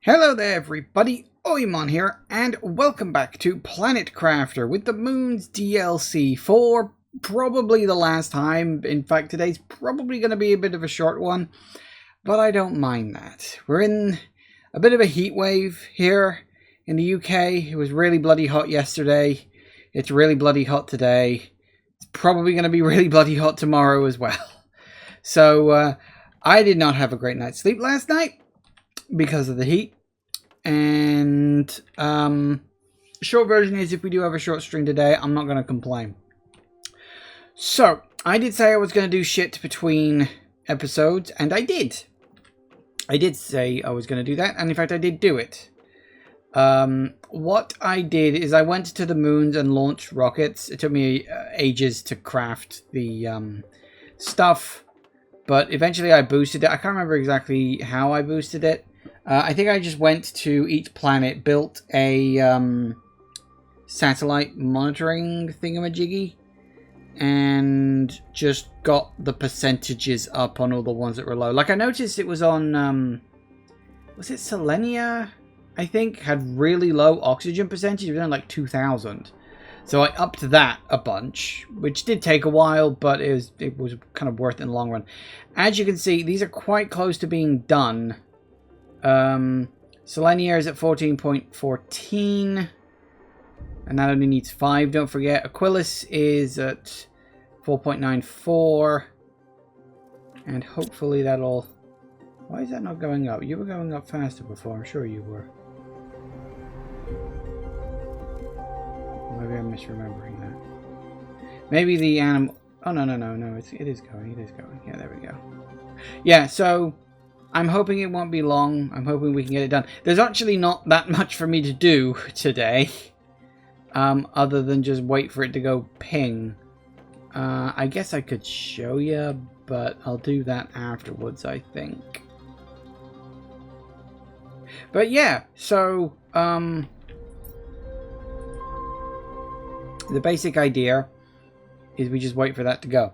Hello there everybody, Oimon here, and welcome back to Planet Crafter with the Moons DLC for probably the last time. In fact, today's probably going to be a bit of a short one, but I don't mind that. We're in a bit of a heat wave here in the UK. It was really bloody hot yesterday. It's really bloody hot today. It's probably going to be really bloody hot tomorrow as well. So, I did not have a great night's sleep last night because of the heat. And short version is, if we do have a short stream today, I'm not going to complain. So I did say I was going to do shit between episodes, and I did. I did say I was going to do that, and in fact I did do it. What I did is I went to the moons and launched rockets. It took me ages to craft the stuff, but eventually I boosted it. I can't remember exactly how I boosted it. I think I just went to each planet, built a satellite monitoring thingamajiggy, and just got the percentages up on all the ones that were low. Like I noticed it was on, was it Selenea? I think had really low oxygen percentage. It was only like 2,000. So I upped that a bunch, which did take a while, but it was kind of worth it in the long run. As you can see, these are quite close to being done. Selenea is at 14.14, and that only needs 5, don't forget. Aquilus is at 4.94, and hopefully that'll... Why is that not going up? You were going up faster before, I'm sure you were. Maybe I'm misremembering that. Maybe the animal... Oh, no, it is going. Yeah, there we go. Yeah, so... I'm hoping it won't be long. I'm hoping we can get it done. There's actually not that much for me to do today. Other than just wait for it to go ping. I guess I could show you, but I'll do that afterwards, I think. But yeah, so... the basic idea is we just wait for that to go.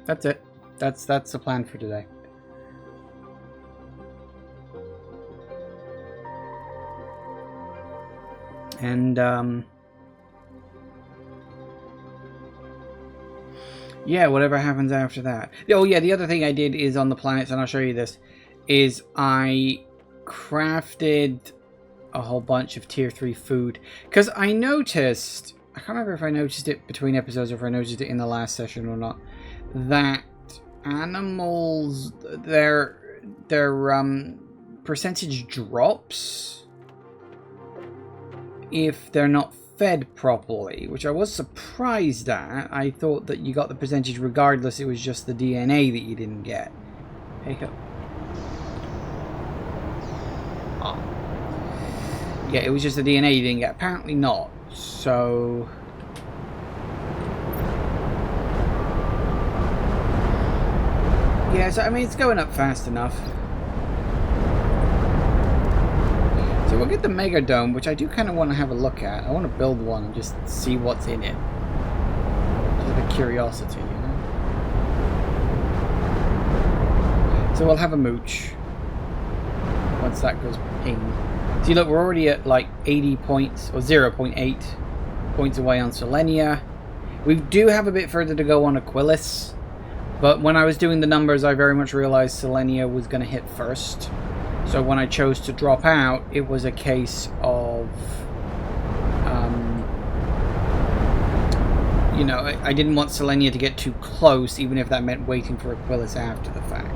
That's it. That's the plan for today. And, yeah, whatever happens after that. Oh, yeah, the other thing I did is on the planets, and I'll show you this, is I crafted a whole bunch of tier 3 food. Because I noticed, I can't remember if I noticed it between episodes or if I noticed it in the last session or not, that animals, their percentage drops if they're not fed properly, which I was surprised at. I thought that you got the percentage regardless, it was just the DNA that you didn't get. Hey ho. Oh. Yeah, it was just the DNA you didn't get. Apparently not. So... yeah, so I mean, it's going up fast enough. So we'll get the Mega Dome, which I do kind of want to have a look at. I want to build one and just see what's in it. Just a bit of curiosity, you know? So we'll have a mooch. Once that goes ping. See, look, we're already at like 80 points, or 0.8 points away on Selenea. We do have a bit further to go on Aquilus. But when I was doing the numbers, I very much realized Selenea was going to hit first. So when I chose to drop out, it was a case of, you know, I didn't want Selenea to get too close, even if that meant waiting for Aquilus after the fact.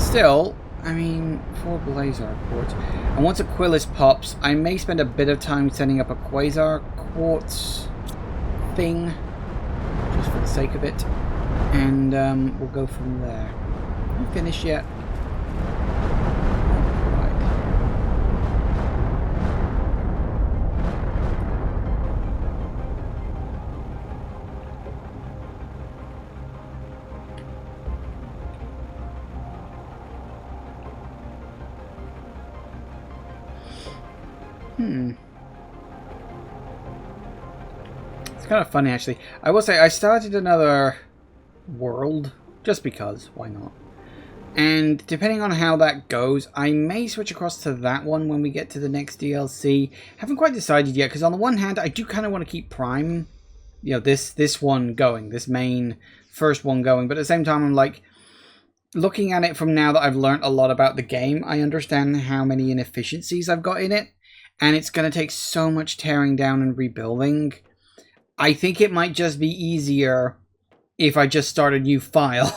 Still, I mean, 4 Blazar quartz. And once Aquilus pops, I may spend a bit of time setting up a Quasar quartz thing, just for the sake of it. And we'll go from there. Not finished yet. Right. It's kind of funny, actually. I will say, I started another world Just because, why not? And depending on how that goes, I may switch across to that one when we get to the next DLC. Haven't quite decided yet, because on the one hand, I do kind of want to keep Prime, you know, this one going, this main first one going. But at the same time, I'm like, looking at it from now that I've learned a lot about the game, I understand how many inefficiencies I've got in it. And it's going to take so much tearing down and rebuilding. I think it might just be easier if I just start a new file.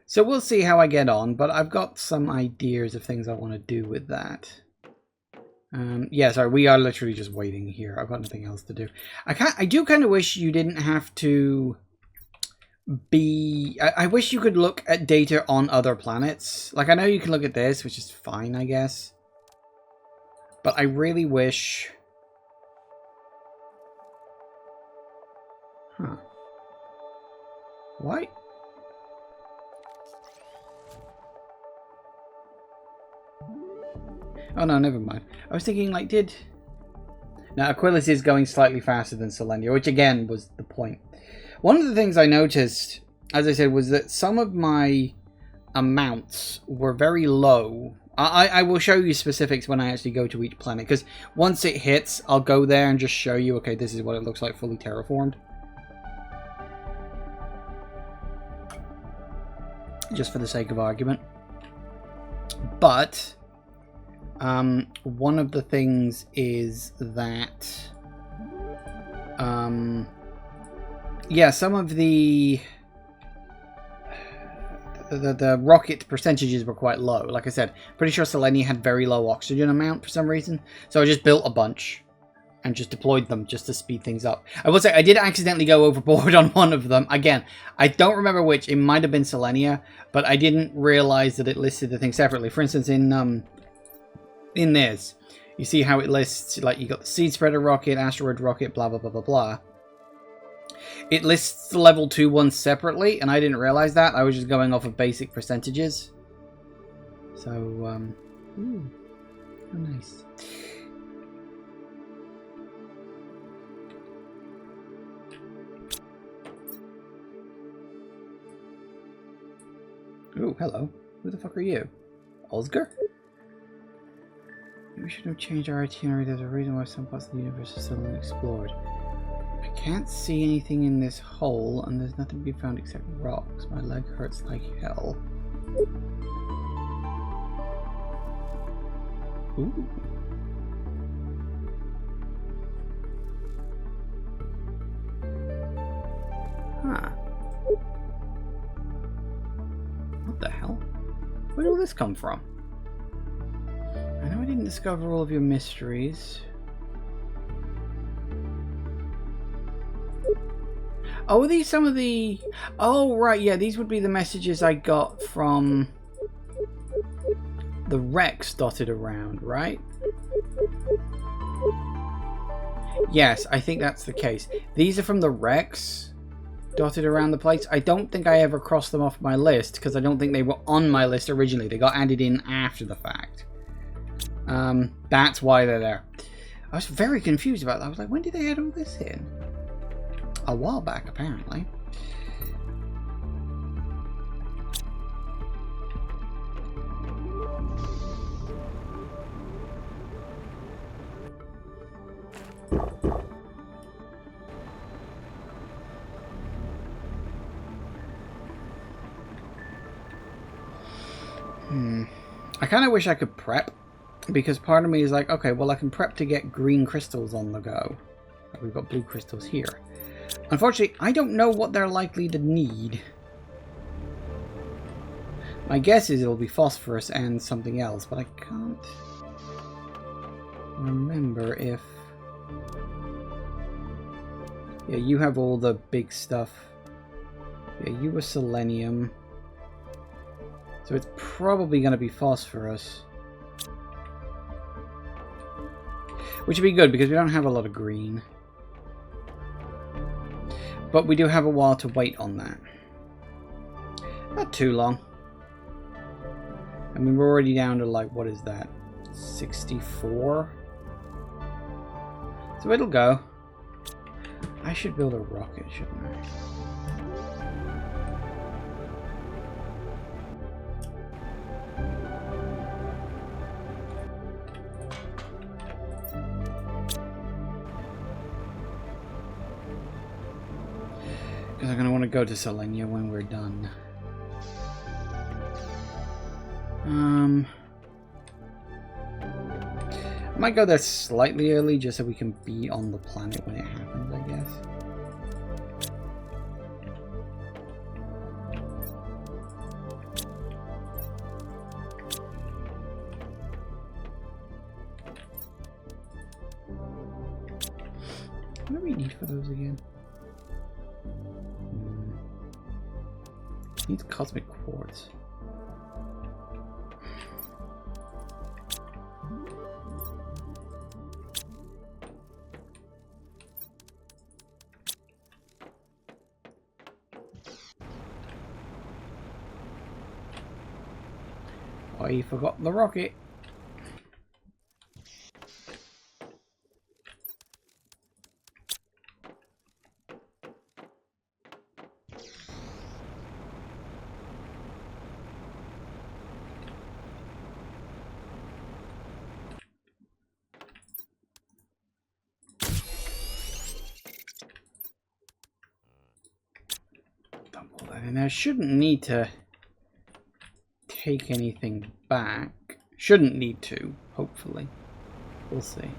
So we'll see how I get on, but I've got some ideas of things I want to do with that. Yeah, sorry, we are literally just waiting here. I've got nothing else to do. I do kind of wish you didn't have to be... I wish you could look at data on other planets. Like, I know you can look at this, which is fine, I guess. But I really wish... Huh. Why? Oh no, never mind. I was thinking, like, did... Now, Aquilus is going slightly faster than Selenea, which again was the point. One of the things I noticed, as I said, was that some of my amounts were very low. I will show you specifics when I actually go to each planet, because once it hits, I'll go there and just show you, okay, this is what it looks like fully terraformed. Just for the sake of argument. But... one of the things is that, yeah, some of the rocket percentages were quite low. Like I said, pretty sure Selenea had very low oxygen amount for some reason. So I just built a bunch and just deployed them just to speed things up. I will say I did accidentally go overboard on one of them. Again, I don't remember which. It might have been Selenea, but I didn't realize that it listed the thing separately. For instance, in this, you see how it lists, like, you got the seed spreader rocket, asteroid rocket, blah, blah, blah, blah, blah. It lists the level 2 ones separately, and I didn't realize that. I was just going off of basic percentages. So, ooh, how nice. Ooh, hello. Who the fuck are you? Oscar? We should have changed our itinerary. There's a reason why some parts of the universe are still unexplored. I can't see anything in this hole, and there's nothing to be found except rocks. My leg hurts like hell. Ooh. Huh. What the hell? Where did all this come from? I know I didn't discover all of your mysteries. Oh, are these some of the... Oh, right, yeah, these would be the messages I got from the wrecks dotted around, right? Yes, I think that's the case. These are from the wrecks dotted around the place. I don't think I ever crossed them off my list, because I don't think they were on my list originally. They got added in after the fact. That's why they're there. I was very confused about that. I was like, when did they add all this in? A while back, apparently. I kind of wish I could prep. Because part of me is like, okay, well, I can prep to get green crystals on the go. We've got blue crystals here. Unfortunately, I don't know what they're likely to need. My guess is it'll be phosphorus and something else, but I can't remember if... Yeah, you have all the big stuff. Yeah, you were selenium. So it's probably going to be phosphorus. Which would be good, because we don't have a lot of green. But we do have a while to wait on that. Not too long. I mean, we're already down to, like, what is that? 64? So it'll go. I should build a rocket, shouldn't I? want to go to Selenea when we're done. I might go there slightly early just so we can be on the planet when it happens, I guess. What do we need for those again? Needs cosmic quartz. Oh, you forgot the rocket. And I shouldn't need to take anything back. Shouldn't need to, hopefully. We'll see.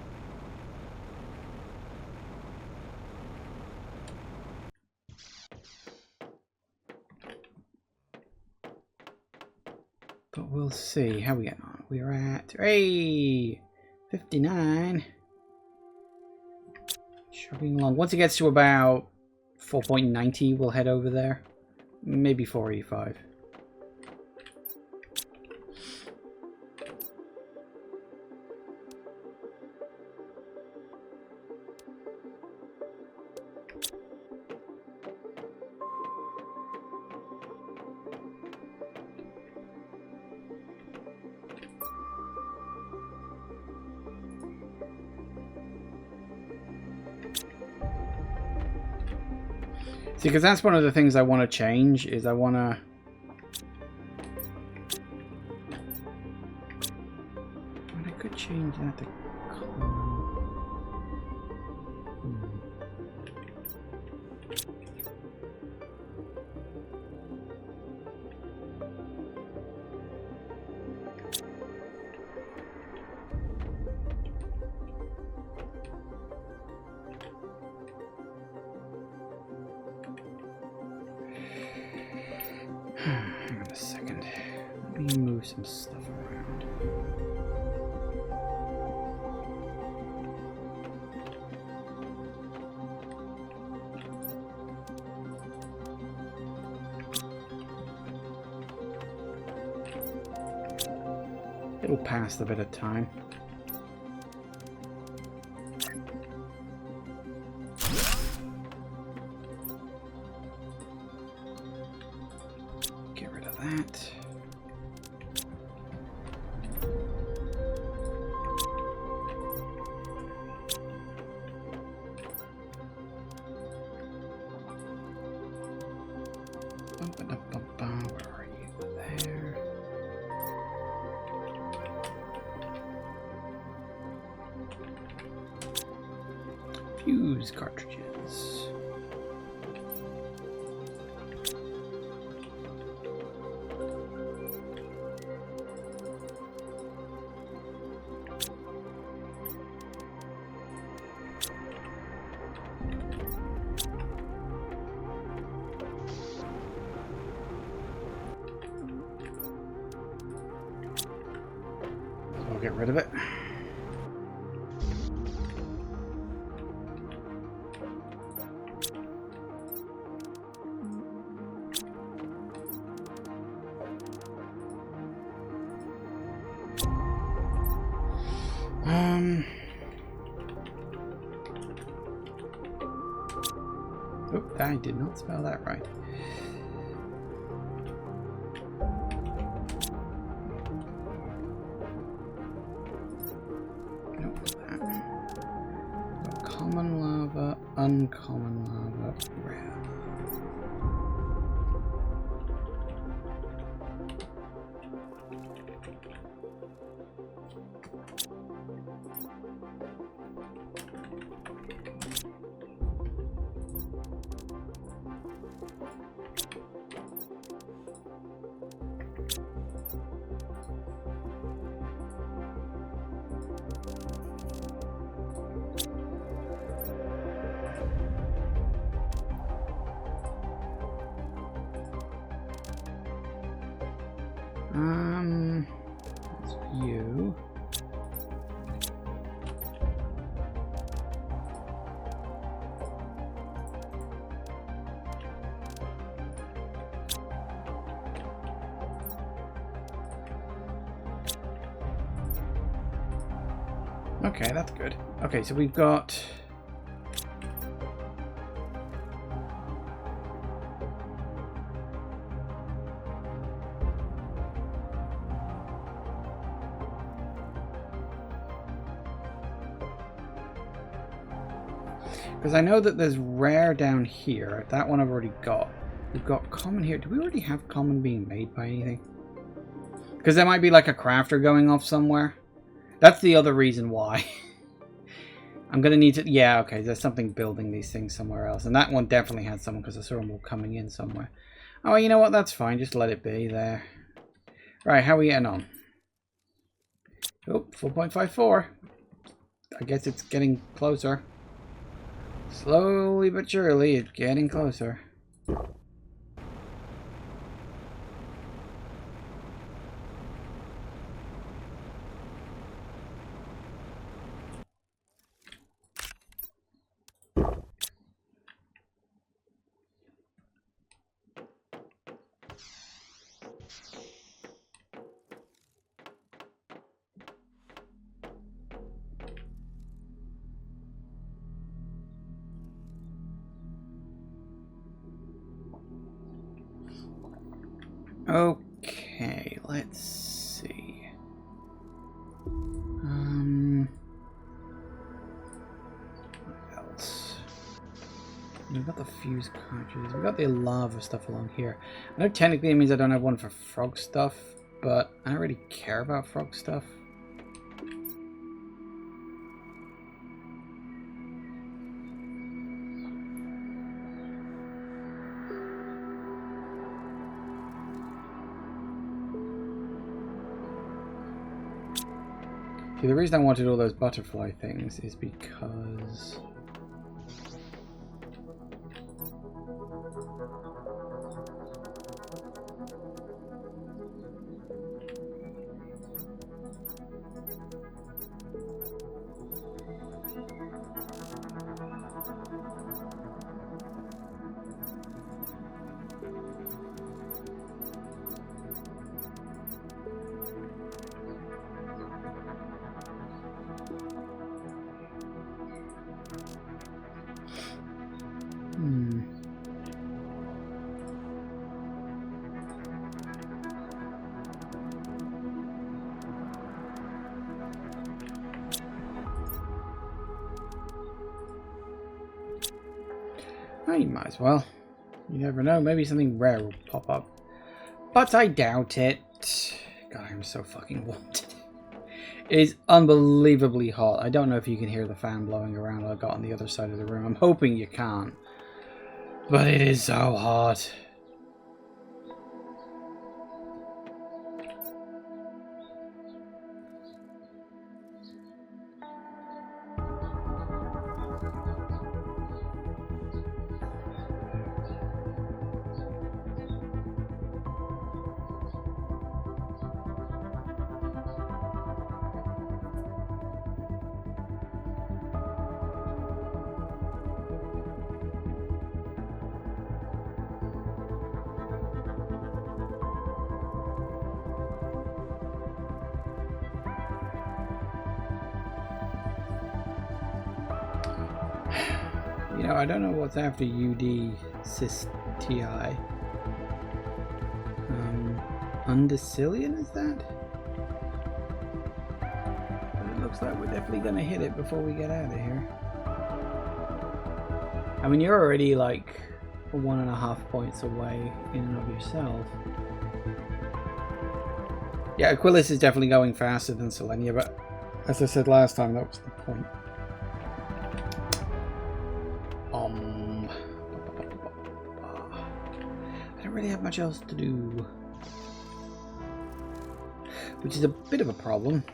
But we'll see. How we getting on? We're at 59. Chugging along. Once it gets to about 4.90, we'll head over there. Maybe 485. See, because that's one of the things I want to change, is I want to... I could change that to... Hang on a second. Let me move some stuff around. It'll pass a bit of time. That. Where are you? There. Fuse cartridges. Get rid of it. Oh, I did not spell that right. Common lava, uncommon lava, rare. That's you. Okay, that's good. Okay, so we've got... Because I know that there's rare down here. That one I've already got. We've got common here. Do we already have common being made by anything? Because there might be like a crafter going off somewhere. That's the other reason why. I'm going to need to... Yeah, okay. There's something building these things somewhere else. And that one definitely had someone because I saw them all coming in somewhere. Oh, you know what? That's fine. Just let it be there. Right, how are we getting on? Oh, 4.54. I guess it's getting closer. Slowly but surely, it's getting closer. Okay, let's see. What else? We've got the fuse cartridges. We've got the lava stuff along here. I know technically it means I don't have one for frog stuff, but I don't really care about frog stuff. See, the reason I wanted all those butterfly things is because... Oh, you might as well. You never know. Maybe something rare will pop up. But I doubt it. God, I'm so fucking wanted. It is unbelievably hot. I don't know if you can hear the fan blowing around I got on the other side of the room. I'm hoping you can't. But it is so hot. You know, I don't know what's after UD cis TI. Undecillion, is that? But it looks like we're definitely going to hit it before we get out of here. I mean, you're already like 1.5 points away in and of yourself. Yeah, Aquilus is definitely going faster than Selenea, but as I said last time, that was the point. I don't really have much else to do, which is a bit of a problem.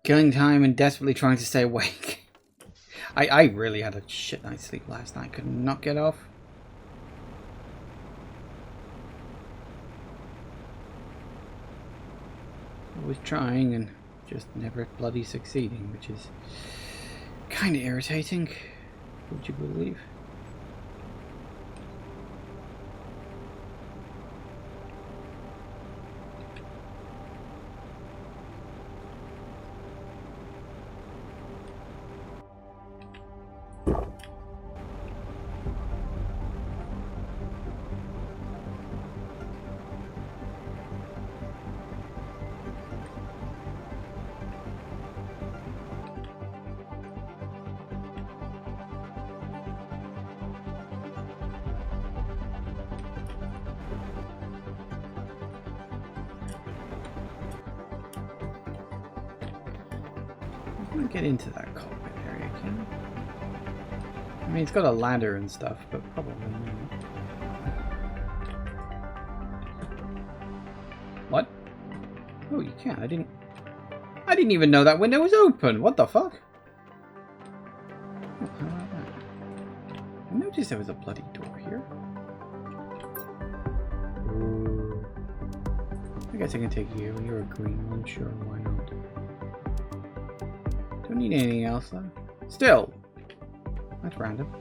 killing time and desperately trying to stay awake. I really had a shit night's sleep last night. Could not get off. Always trying and just never bloody succeeding, which is kind of irritating. Would you believe? Get into that cockpit area, can I? I mean, it's got a ladder and stuff, but probably not. What? Oh, you can. I didn't even know that window was open. What the fuck? Oh, how about that? I noticed there was a bloody door here. Ooh. I guess I can take you. You're a green one. Sure, why not? Don't need anything else though. Still, that's random.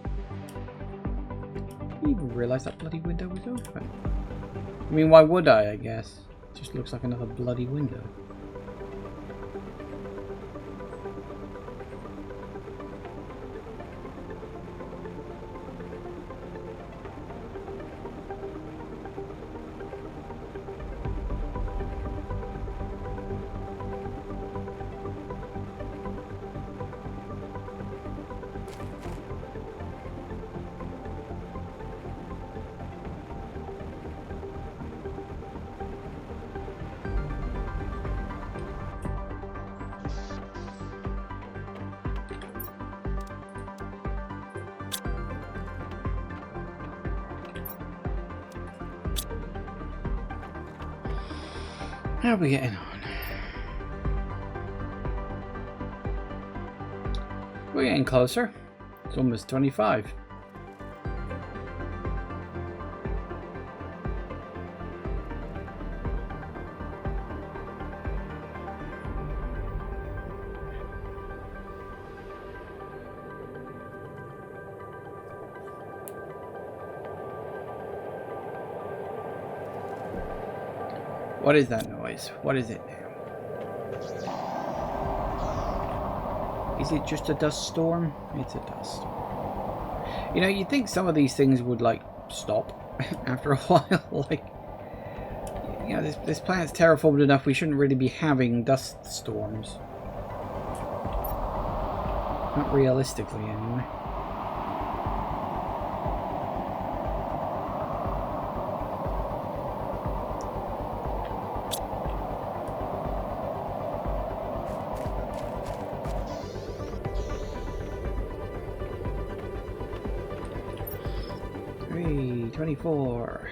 I didn't even realise that bloody window was open. I mean, why would I guess? It just looks like another bloody window. How are we getting on? We're getting closer. It's almost 25. What is that noise? What is it now? Is it just a dust storm? It's a dust storm. You know, you'd think some of these things would, like, stop after a while. Like, you know, this planet's terraformed enough, we shouldn't really be having dust storms. Not realistically, anyway. Three, 24.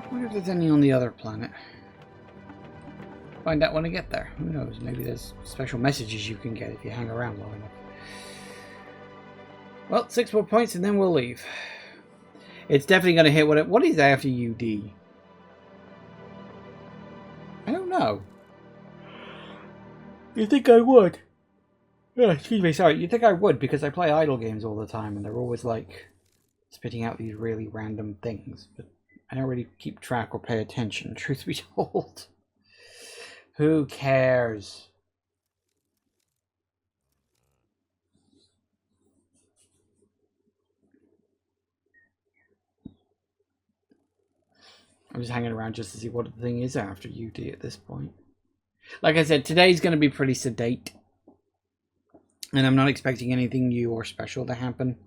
I wonder if there's any on the other planet. Find out when I get there. Who knows? Maybe there's special messages you can get if you hang around long enough. Well, 6 more points and then we'll leave. It's definitely going to hit what is after UD? I don't know. You think I would? Oh, excuse me, sorry. You think I would because I play idle games all the time and they're always like spitting out these really random things, but I don't really keep track or pay attention, truth be told. Who cares? I'm just hanging around just to see what the thing is after UD at this point. Like I said, today's going to be pretty sedate. And I'm not expecting anything new or special to happen.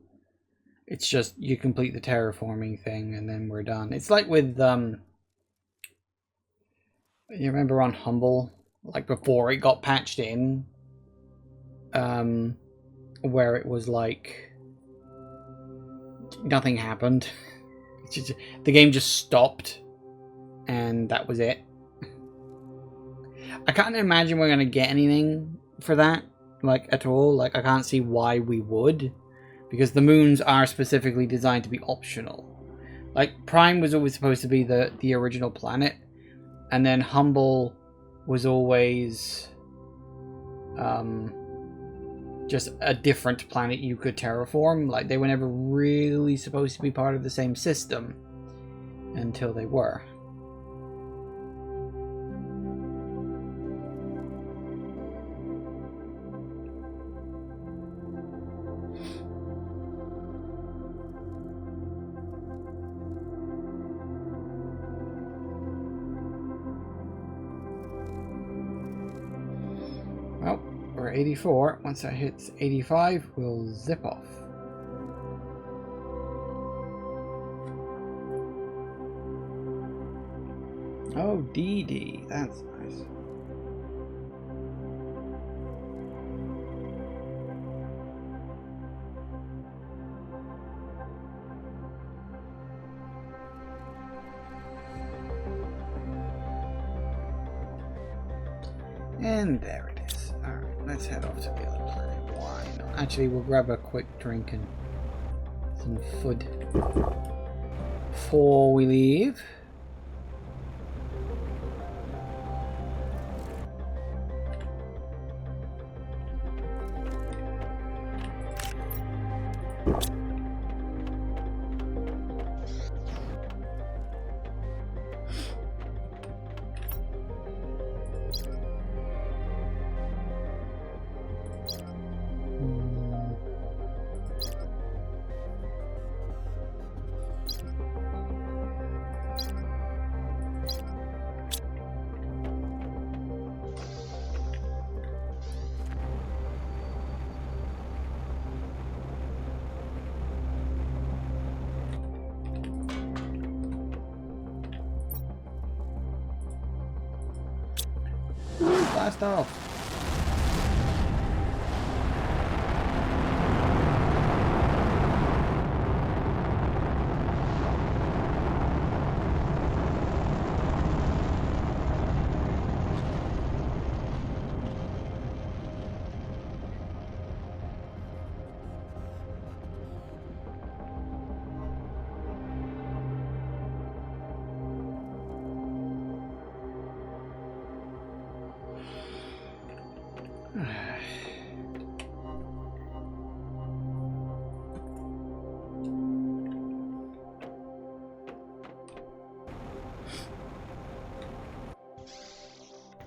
It's just you complete the terraforming thing and then we're done. It's like with, you remember on Humble, like before it got patched in, where it was like nothing happened. The game just stopped and that was it. I can't imagine we're going to get anything for that, like, at all. Like, I can't see why we would, because the moons are specifically designed to be optional. Like, Prime was always supposed to be the original planet, and then Humble was always just a different planet you could terraform. Like, they were never really supposed to be part of the same system until they were. Well, we're 84. Once that hits 85, we'll zip off. Oh, DD. That's nice. And there it is. Alright, let's head off to the other planet. Why not? Actually, we'll grab a quick drink and some food before we leave. Blast off.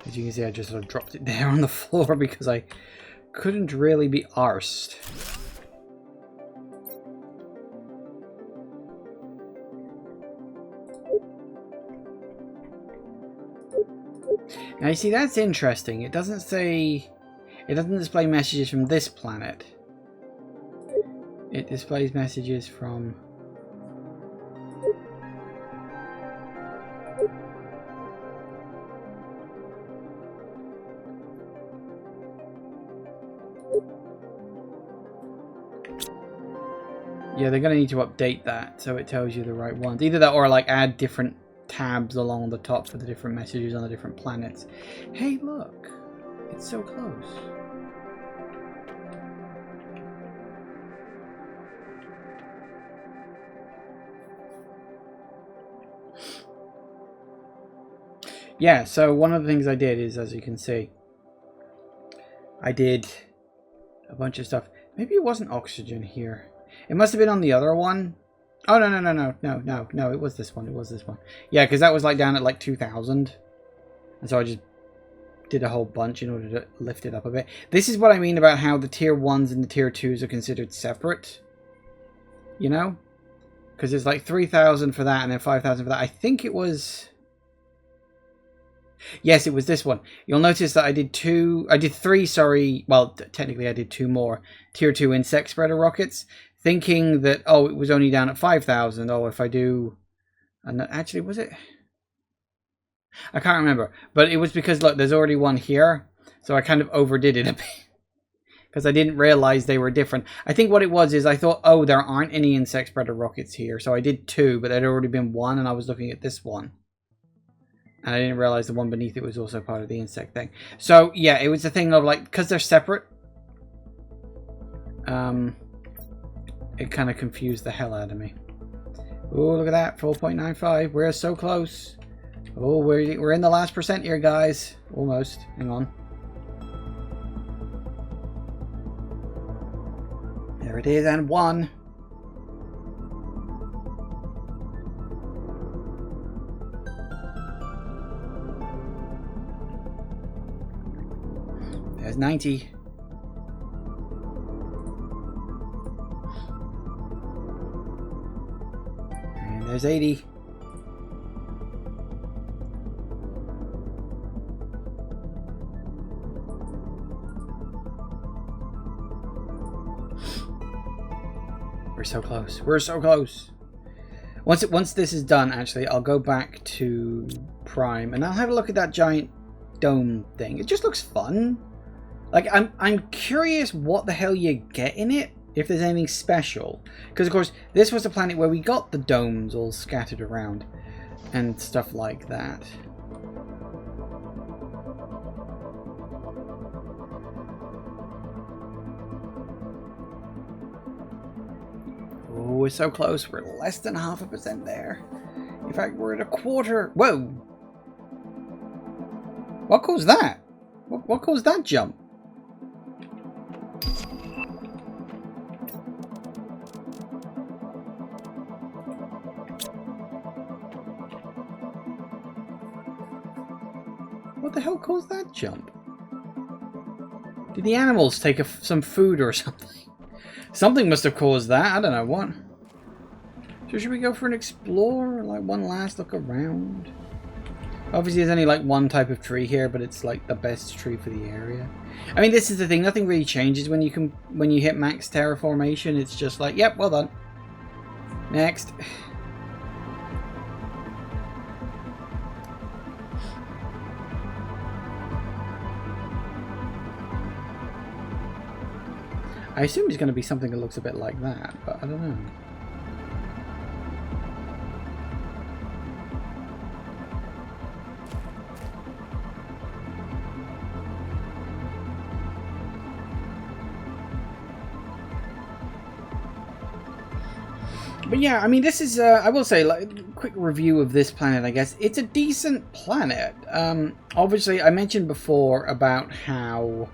As you can see, I just sort of dropped it there on the floor because I couldn't really be arsed. Now you see, that's interesting. It doesn't say... It doesn't display messages from this planet. It displays messages from... Yeah, they're going to need to update that so it tells you the right ones. Either that or like add different tabs along the top for the different messages on the different planets. Hey, look. It's so close. Yeah, so one of the things I did is, as you can see, I did a bunch of stuff. Maybe it wasn't oxygen here. It must have been on the other one, Oh, no, it was this one. It was this one. Yeah, because that was like down at like 2,000. And so I just did a whole bunch in order to lift it up a bit. This is what I mean about how the tier 1s and the tier 2s are considered separate. You know? Because it's like 3,000 for that and then 5,000 for that. I think it was... Yes, it was this one. You'll notice that I did three, sorry. Well, technically I did 2 more tier 2 insect spreader rockets. Thinking that, oh, it was only down at 5,000. Oh, if I do... And actually, was it? I can't remember. But it was because, look, there's already one here. So I kind of overdid it a bit. Because I didn't realize they were different. I think what it was is I thought, oh, there aren't any insect spreader rockets here. So I did 2, but there'd already been 1, and I was looking at this one. And I didn't realize the one beneath it was also part of the insect thing. So, yeah, it was a thing of, like, because they're separate. It kind of confused the hell out of me. Oh, look at that. 4.95. We're so close. Oh, we're in the last percent here, guys. Almost. Hang on. There it is, and 1. There's 90. And there's 80. We're so close. We're so close. Once this is done, actually, I'll go back to Prime and I'll have a look at that giant dome thing. It just looks fun. Like, I'm curious what the hell you get in it, if there's anything special. Because, of course, this was the planet where we got the domes all scattered around and stuff like that. Oh, we're so close. We're less than 0.5% there. In fact, we're at 1/4. Whoa! What caused that? What caused that jump? What the hell caused that jump? Did the animals take some food or something? Something must have caused that. I don't know what. So should we go for an explore? Like one last look around? Obviously there's only like one type of tree here, but it's like the best tree for the area. I mean, this is the thing. Nothing really changes when you hit max terraformation. It's just like, yep, well done. Next. I assume it's going to be something that looks a bit like that, but I don't know. But yeah, I mean, this is, I will say, like, quick review of this planet, I guess. It's a decent planet. Obviously, I mentioned before about how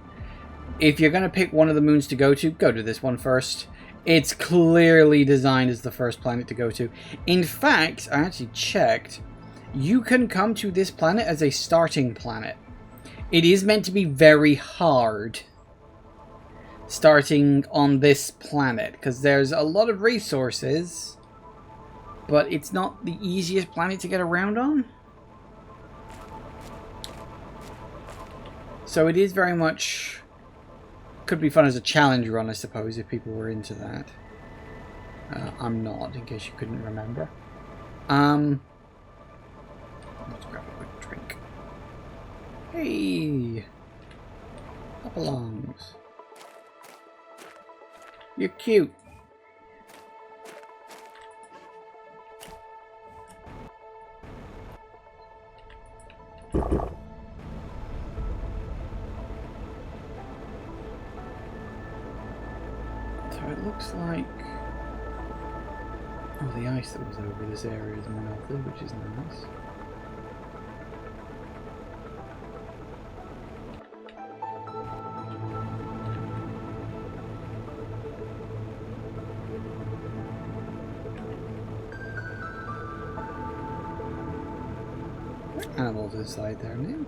if you're going to pick one of the moons to go to this one first. It's clearly designed as the first planet to go to. In fact, I actually checked. You can come to this planet as a starting planet. It is meant to be very hard starting on this planet, because there's a lot of resources, but it's not the easiest planet to get around on. So it is very much... could be fun as a challenge run, I suppose, if people were into that. I'm not, in case you couldn't remember. Let's grab a quick drink. Hey! Hop-alongs. You're cute. So it looks like... oh, the ice that was over this area is melted, which is nice. Animals inside there now.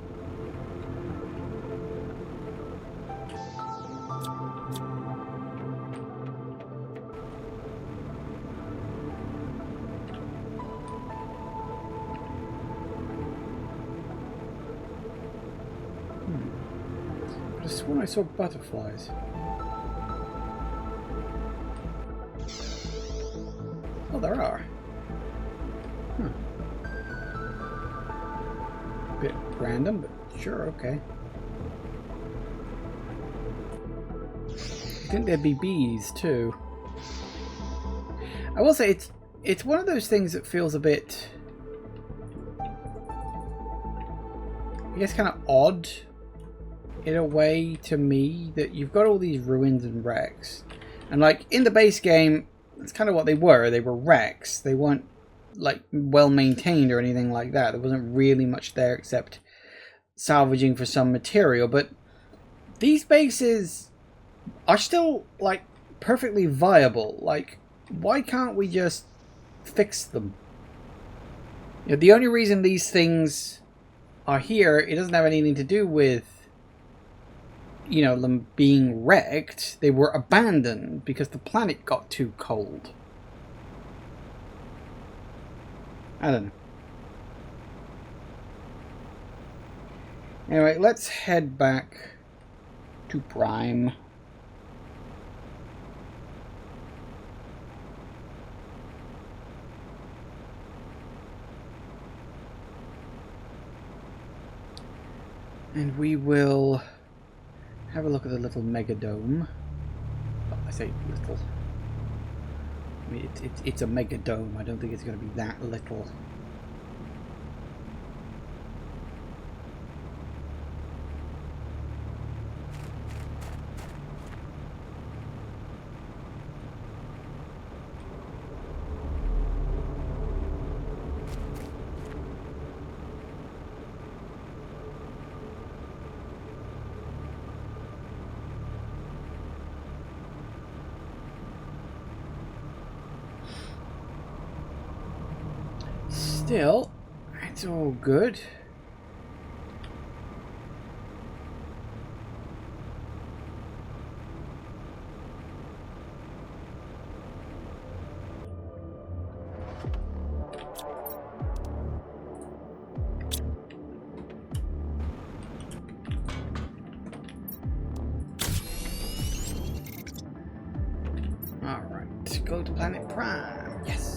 I swear I saw butterflies. Oh, there are. Bit random, but sure, okay. I think there'd be bees too. I will say it's one of those things that feels a bit, I guess, kind of odd in a way to me, that you've got all these ruins and wrecks, and like in the base game, that's kind of what they were. They were wrecks. They weren't like well maintained or anything like that. There wasn't really much there except salvaging for some material. But these bases are still like perfectly viable. Like, why can't we just fix them? You know, the only reason these things are here, it doesn't have anything to do with, you know, them being wrecked. They were abandoned because the planet got too cold. I don't know. Anyway, let's head back to Prime. And we will have a look at the little megadome. Oh, I say little. I mean, it's a megadome. I don't think it's going to be that little. Still, it's all good. All right, go to Planet Prime. Yes.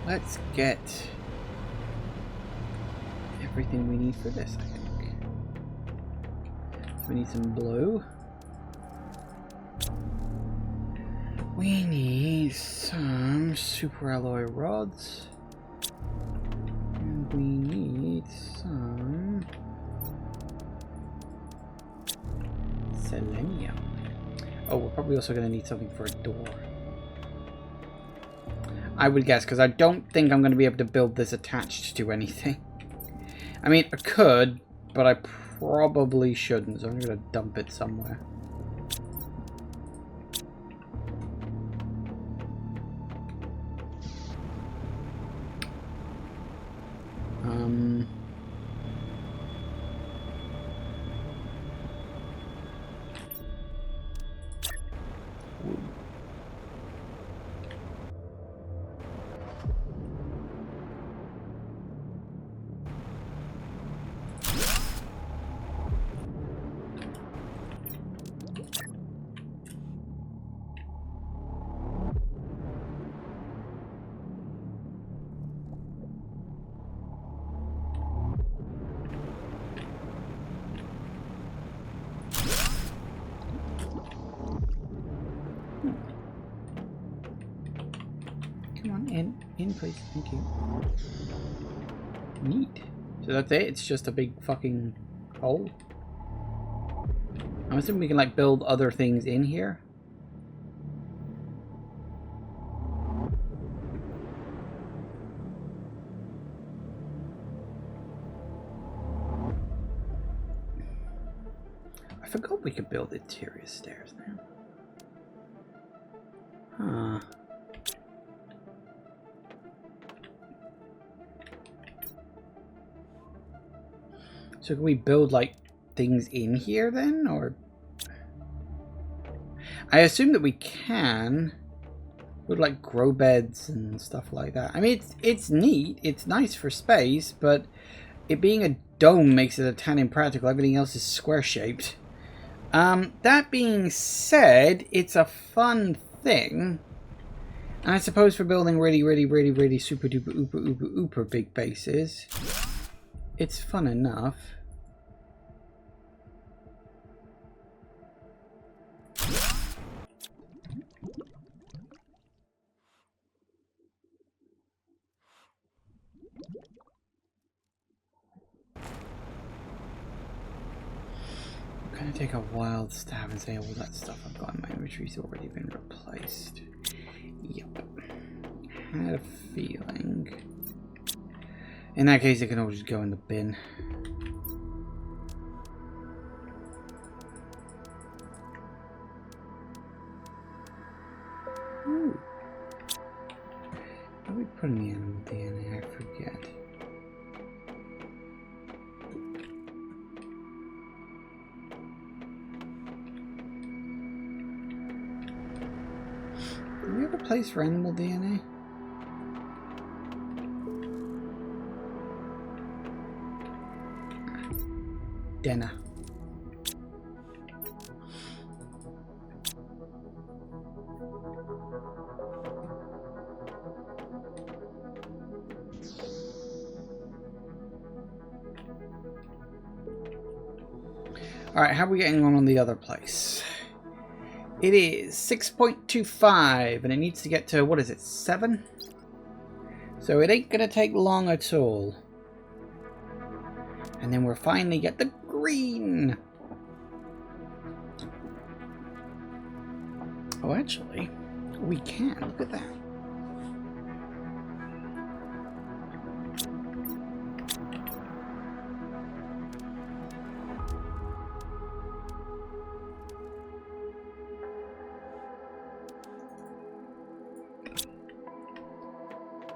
Let's get everything we need for this, I think. So we need some blue. We need some super alloy rods. And we need some selenium. Oh, we're probably also going to need something for a door. I would guess, because I don't think I'm going to be able to build this attached to anything. I mean, I could, but I probably shouldn't, so I'm going to dump it somewhere. In, please. Thank you. Neat. So that's it? It's just a big fucking hole? I'm assuming we can, like, build other things in here? I forgot we could build interior stairs now. Huh. So can we build, like, things in here then, or? I assume that we can build, like, grow beds and stuff like that. I mean, it's neat, it's nice for space, but it being a dome makes it a tad impractical. Everything else is square shaped. That being said, it's a fun thing. And I suppose for building really super duper ooper big bases, it's fun enough. I'm gonna take a wild stab and say all that stuff I've got in my inventory's already been replaced. Yep. I had a feeling. In that case, it can all just go in the bin. Ooh. What did we put in the animal DNA? I forget. Do we have a place for animal DNA? Dinner. Alright, how are we getting on the other place? It is 6.25 and it needs to get to, what is it, 7? So it ain't gonna take long at all. And then we'll finally get the green. Oh, actually, we can. Look at that.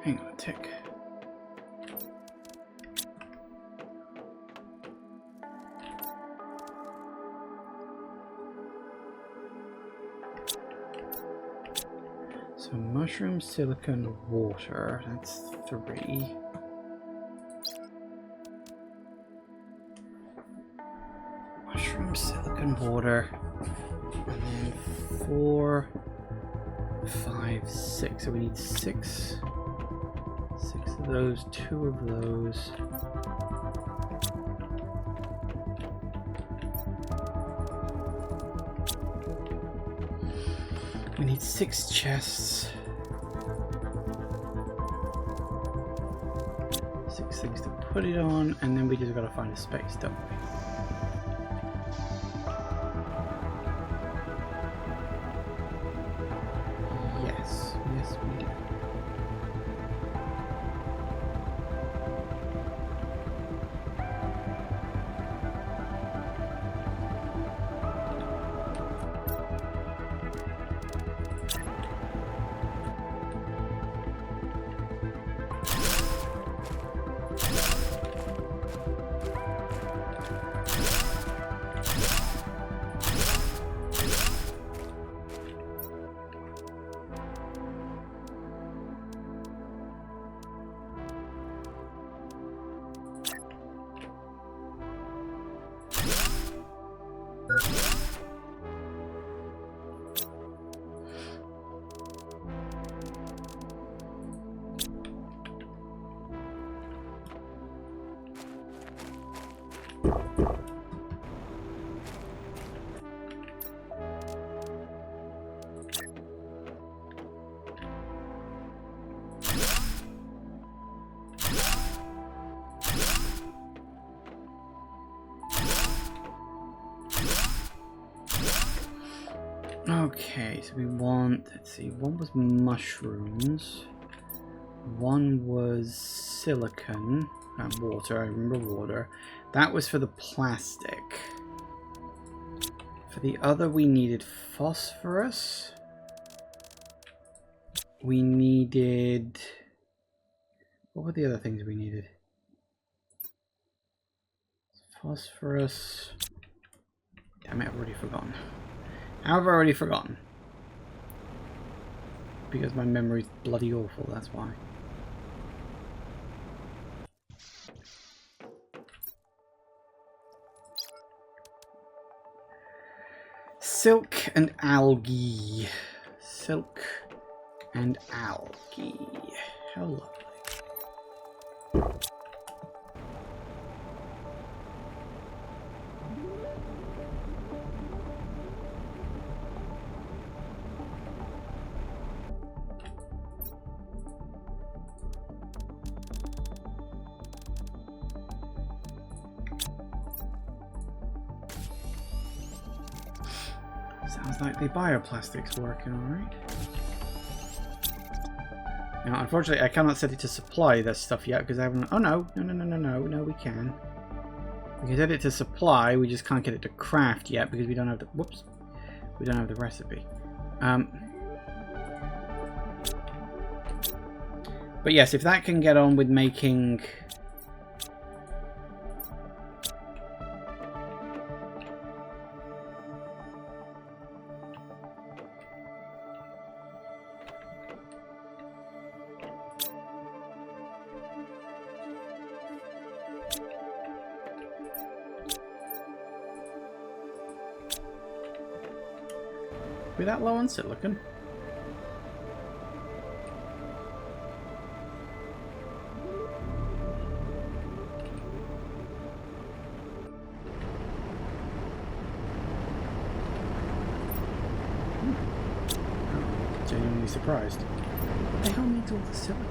Hang on a tick. So mushroom, silicon, water, that's 3. Mushroom, silicon, water, and then 4, 5, 6. So we need 6. 6 of those, 2 of those. We need 6 chests. 6 things to put it on, and then we just gotta find a space, don't we? Yes, yes we do. Okay, so we want, let's see, one was mushrooms, one was silicon, water, I remember water. That was for the plastic. For the other we needed phosphorus. We needed, what were the other things we needed? Phosphorus. Damn it, I've already forgotten. How have I already forgotten? Because my memory's bloody awful, that's why. Silk and algae. Silk and algae. How lovely. Sounds like the bioplastic's working alright. Now, unfortunately, I cannot set it to supply this stuff yet because I haven't. Oh no, no, we can. We can set it to supply. We just can't get it to craft yet because we don't have the. Whoops, we don't have the recipe. But yes, if that can get on with making. We that low on silicon? I'm genuinely surprised. What the hell needs all the silicon?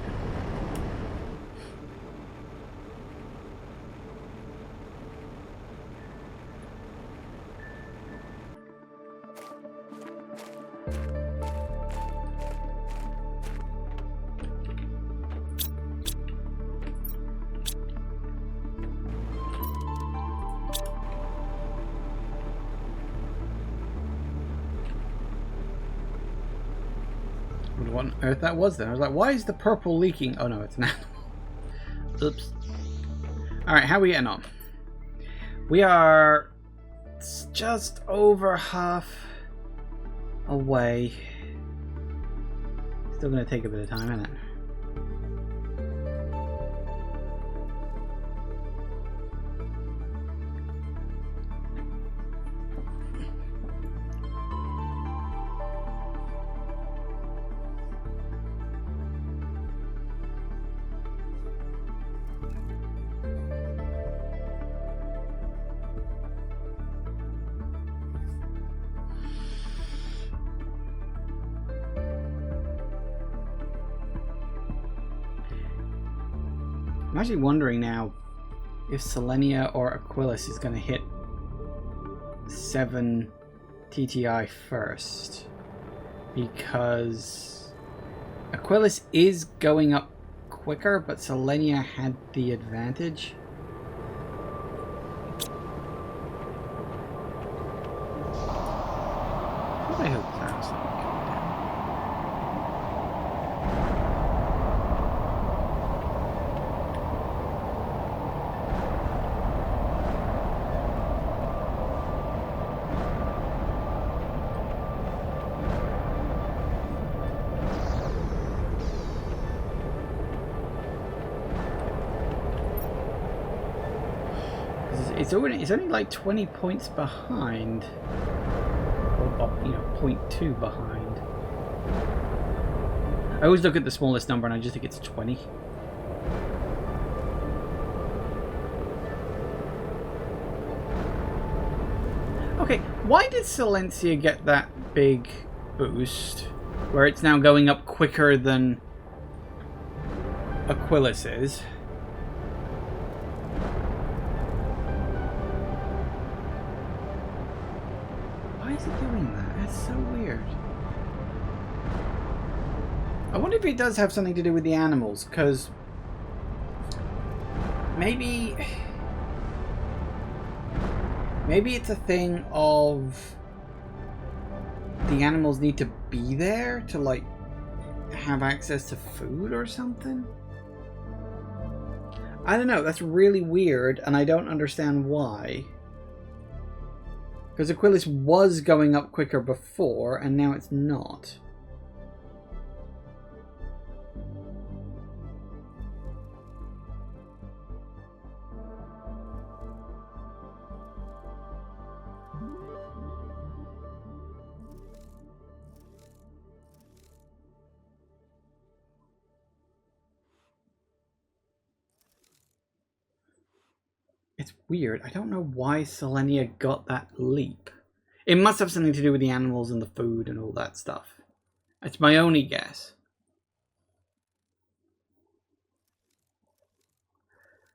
What on earth that was then? I was like, why is the purple leaking? Oh no, it's an animal. Oops. Alright, how are we getting on? We are just over half away. Still gonna take a bit of time, isn't it? I'm actually wondering now if Selenea or Aquilus is going to hit 7 TTI first, because Aquilus is going up quicker, but Selenea had the advantage. I hope that's not coming down. It's only like 20 points behind, or you know, 0.2 behind. I always look at the smallest number and I just think it's 20. Okay, why did Selenea get that big boost where it's now going up quicker than Aquilus is? Why is it doing that? That's so weird. I wonder if it does have something to do with the animals, because maybe it's a thing of the animals need to be there to like have access to food or something. I don't know, that's really weird and I don't understand why. Because Aquilus was going up quicker before and now it's not. It's weird. I don't know why Selenea got that leap. It must have something to do with the animals and the food and all that stuff. It's my only guess.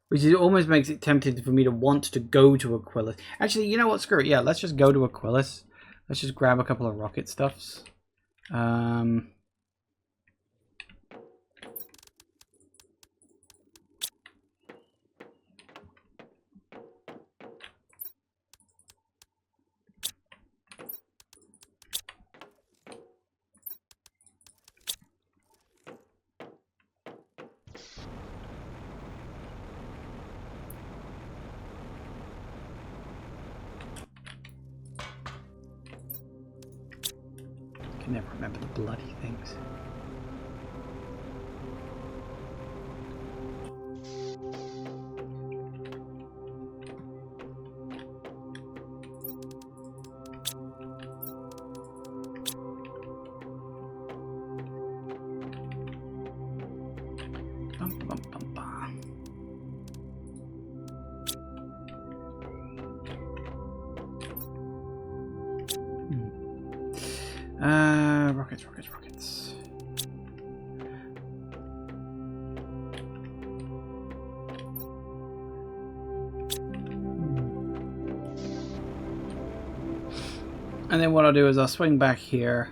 Which is, almost makes it tempting for me to want to go to Aquilus. Actually, you know what? Screw it. Yeah, let's just go to Aquilus. Let's just grab a couple of rocket stuffs. I can never remember the bloody things. Rockets. And then what I'll do is I'll swing back here.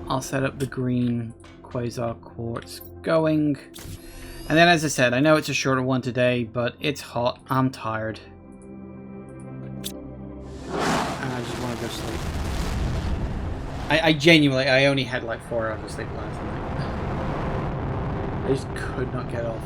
I'll set up the green quasar quartz going. And then, as I said, I know it's a shorter one today, but it's hot. I'm tired. And I just want to go sleep. I genuinely, I only had like 4 hours of sleep last night. I just could not get off.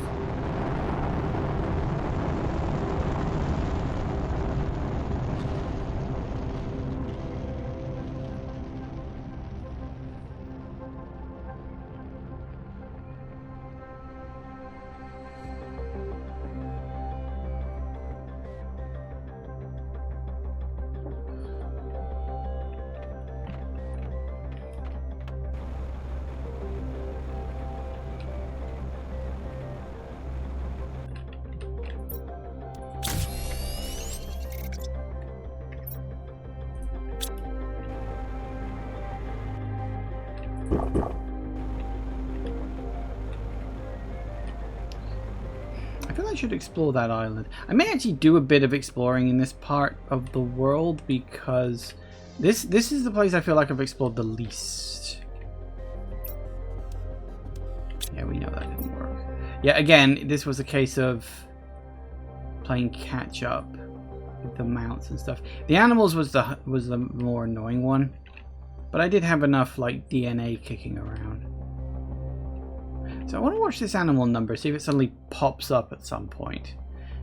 I feel I should explore that island. I may actually do a bit of exploring in this part of the world because this is the place I feel like I've explored the least. Yeah, we know that didn't work. Yeah, again, this was a case of playing catch up with the mounts and stuff. The animals was the more annoying one, but I did have enough like DNA kicking around. So I want to watch this animal number, see if it suddenly pops up at some point.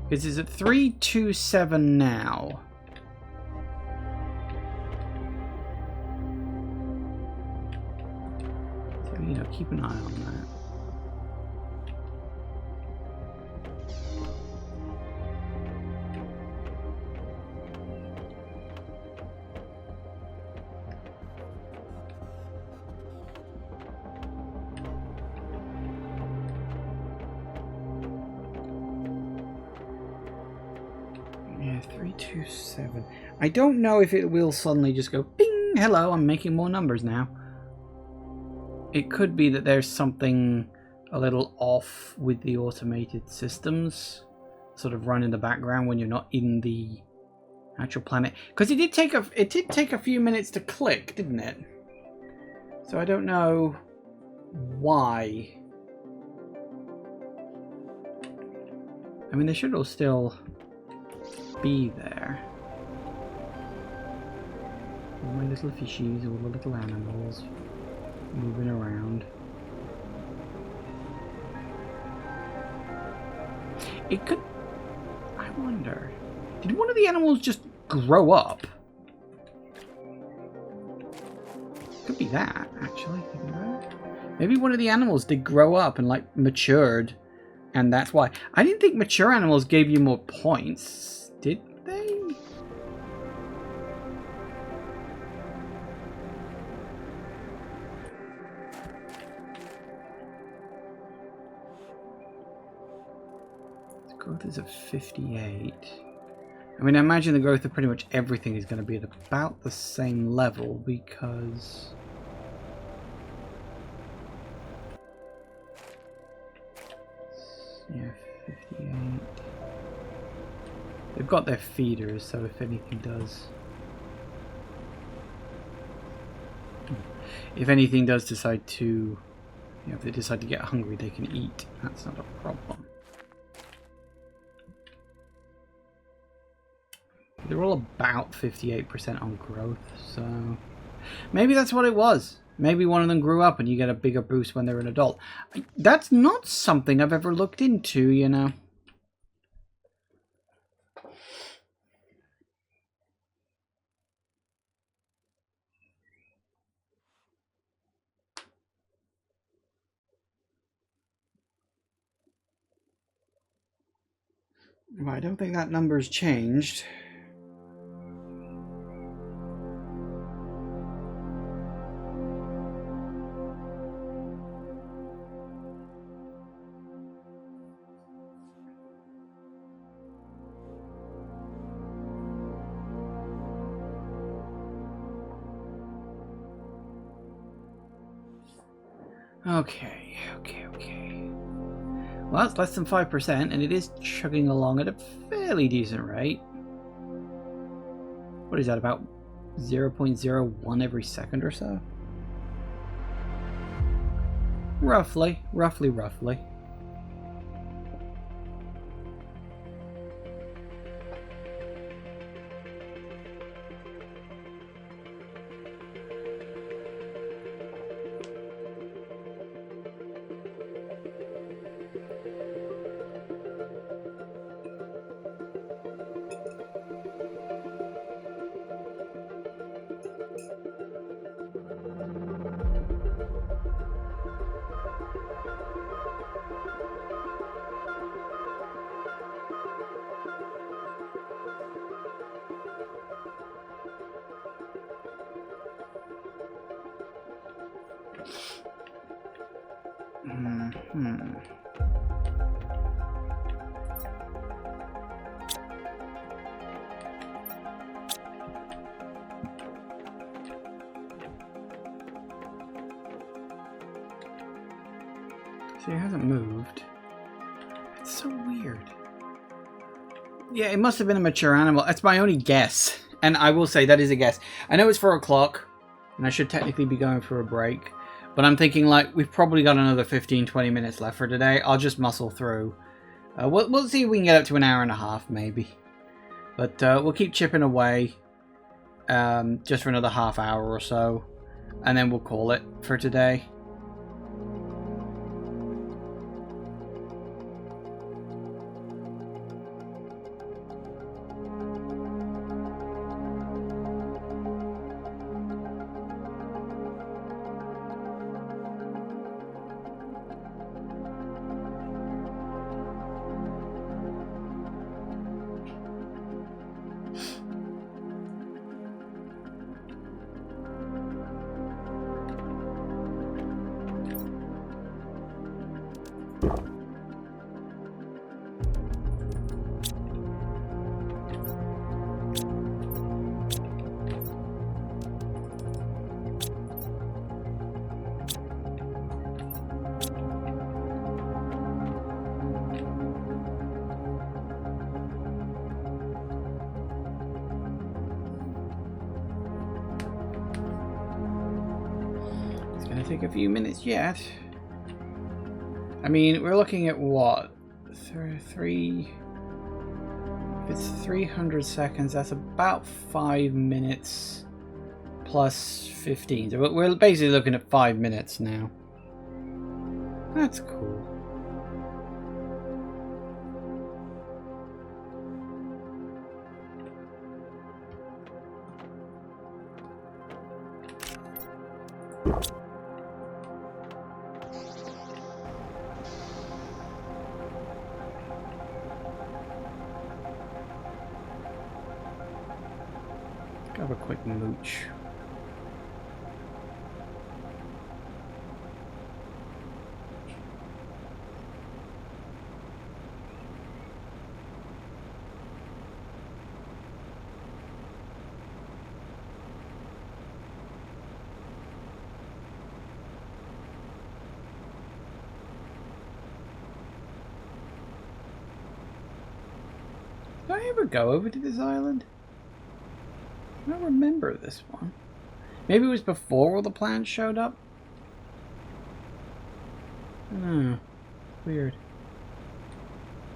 Because it's at 327 now. So, you know, keep an eye on that. Yeah, 327. I don't know if it will suddenly just go, bing, hello, I'm making more numbers now. It could be that there's something a little off with the automated systems, sort of run in the background when you're not in the... Actual planet. Because it did take a few minutes to click, didn't it? So I don't know why. I mean, they should all still be there. All my little fishies, all the little animals moving around. It could... I wonder... Did one of the animals just grow up? Could be that, actually. Maybe one of the animals did grow up and, like, matured. And that's why. I didn't think mature animals gave you more points. Did they? The growth is at 58. I mean, I imagine the growth of pretty much everything is going to be at about the same level because... Yeah, 58. They've got their feeders, so if anything does... If anything does decide to... You know, if they decide to get hungry, they can eat. That's not a problem. They're all about 58% on growth, so... Maybe that's what it was. Maybe one of them grew up and you get a bigger boost when they're an adult. That's not something I've ever looked into, you know. Well, I don't think that number's changed. Okay. Well, it's less than 5%, and it is chugging along at a fairly decent rate. What is that, about 0.01 every second or so? Roughly. See, it hasn't moved. It's so weird. Yeah, it must have been a mature animal. That's my only guess. And I will say that is a guess. I know it's 4 o'clock, and I should technically be going for a break. But I'm thinking, like, we've probably got another 15-20 minutes left for today. I'll just muscle through. We'll see if we can get up to an hour and a half, maybe. But we'll keep chipping away just for another half hour or so. And then we'll call it for today. take a few minutes yet. I mean, we're looking at what? Three... If it's 300 seconds, that's about 5 minutes plus 15. So we're basically looking at 5 minutes now. That's cool. Have a quick mooch. Did I ever go over to this island? I don't remember this one. Maybe it was before all the plants showed up? Weird.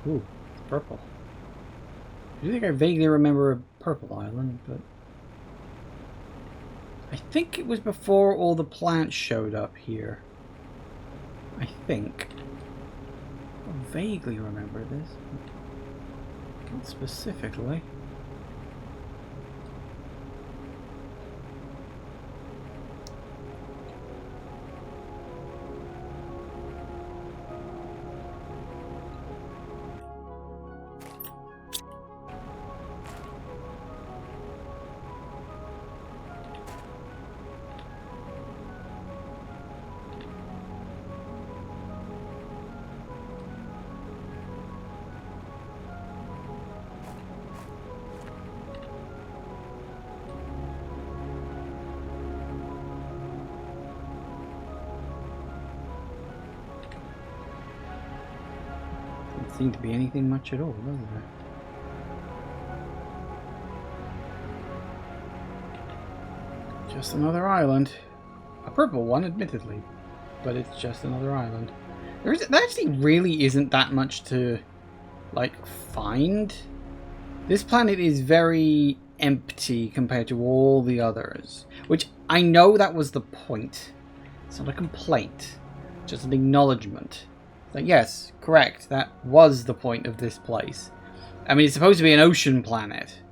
Ooh, it's purple. I do think I vaguely remember a purple island, but... I think it was before all the plants showed up here. I think. I vaguely remember this, but not specifically. Seem to be anything much at all, doesn't there? Just another island. A purple one, admittedly, but it's just another island. There actually really isn't that much to, like, find. This planet is very empty compared to all the others, which I know that was the point. It's not a complaint, just an acknowledgement. Like, yes, correct, that was the point of this place. I mean, it's supposed to be an ocean planet.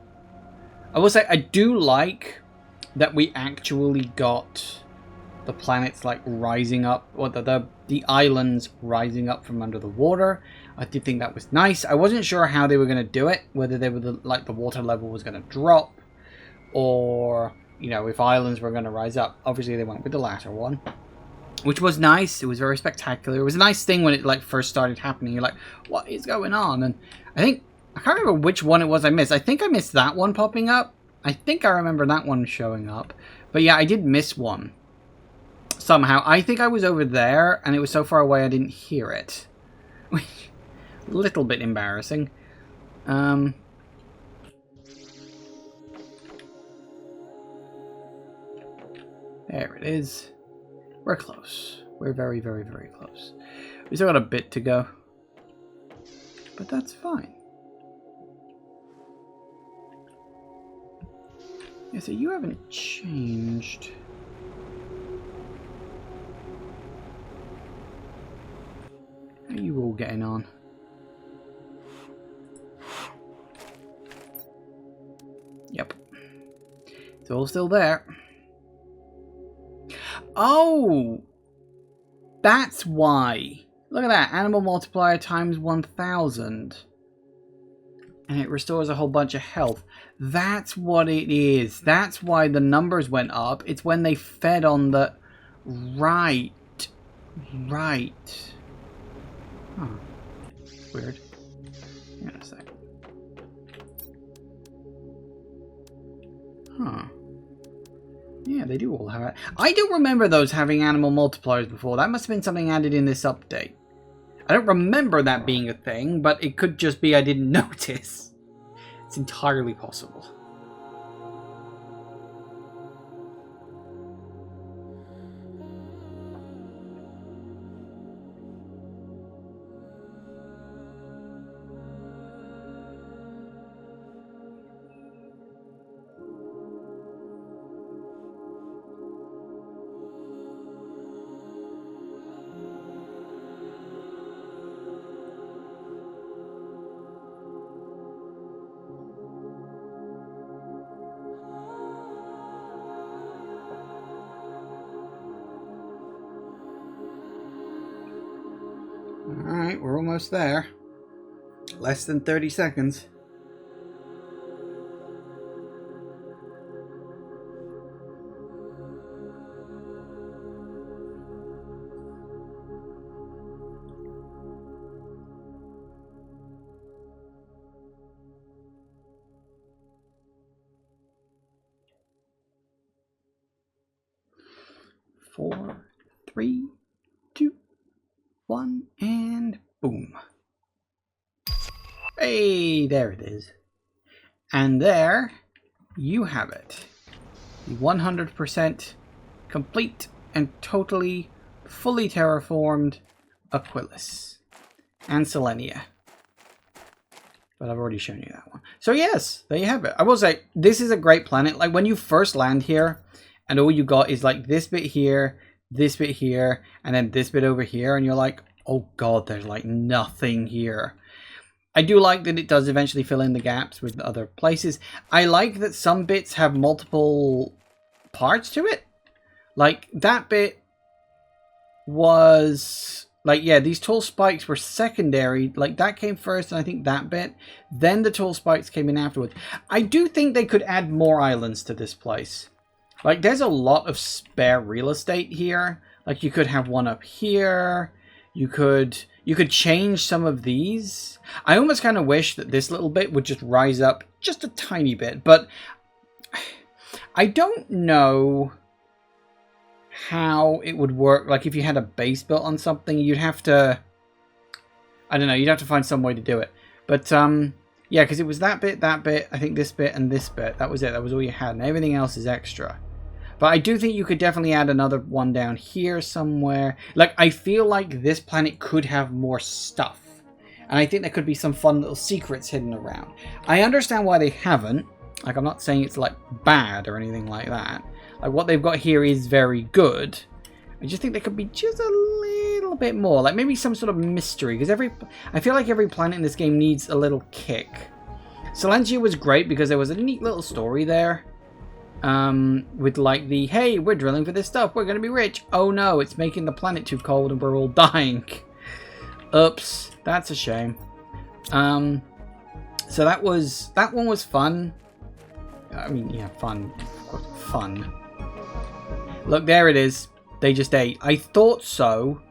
I will say, I do like that we actually got the planets, like, rising up, or the islands rising up from under the water. I did think that was nice. I wasn't sure how they were going to do it, whether they were, like, the water level was going to drop, or, you know, if islands were going to rise up. Obviously, they went with the latter one. Which was nice. It was very spectacular. It was a nice thing when it like first started happening. You're like, what is going on? And I can't remember which one it was I missed. I think I missed that one popping up. I think I remember that one showing up. But yeah, I did miss one. Somehow. I think I was over there and it was so far away I didn't hear it. A little bit embarrassing. There it is. We're close. We're very, very, very close. We still got a bit to go. But that's fine. Yeah, so you haven't changed. How are you all getting on? Yep. It's all still there. Oh! That's why. Look at that. Animal multiplier times 1000. And it restores a whole bunch of health. That's what it is. That's why the numbers went up. It's when they fed on the... Right. Right. Huh. Weird. Hang on a sec. Huh. Yeah, they do all have it. I don't remember those having animal multipliers before. That must have been something added in this update. I don't remember that being a thing, but it could just be I didn't notice. It's entirely possible. Alright, we're almost there. Less than 30 seconds. Four, three, two, one, and boom. Hey, there it is. And there you have it. The 100% complete and totally, fully terraformed Aquilus and Selenea. But I've already shown you that one. So yes, there you have it. I will say, this is a great planet. Like, when you first land here, and all you got is like this bit here, and then this bit over here, and you're like, oh god, there's like nothing here. I do like that it does eventually fill in the gaps with other places. I like that some bits have multiple parts to it. Like, that bit was... like, yeah, these tall spikes were secondary. Like, that came first, and I think that bit. Then the tall spikes came in afterwards. I do think they could add more islands to this place. Like, there's a lot of spare real estate here. Like, you could have one up here. You could change some of these. I almost kind of wish that this little bit would just rise up just a tiny bit. But I don't know how it would work. Like, if you had a base built on something, you'd have to... I don't know. You'd have to find some way to do it. But, yeah, because it was that bit, I think this bit, and this bit. That was it. That was all you had. And everything else is extra. But I do think you could definitely add another one down here somewhere. Like, I feel like this planet could have more stuff. And I think there could be some fun little secrets hidden around. I understand why they haven't. Like, I'm not saying it's, like, bad or anything like that. Like, what they've got here is very good. I just think there could be just a little bit more. Like, maybe some sort of mystery. Because I feel like every planet in this game needs a little kick. Selenea was great because there was a neat little story there. With like the, hey, we're drilling for this stuff, we're gonna be rich. Oh no, it's making the planet too cold and we're all dying. Oops, that's a shame. So that one was fun. I mean, yeah, fun. Of course, fun. Look, there it is. They just ate. I thought so.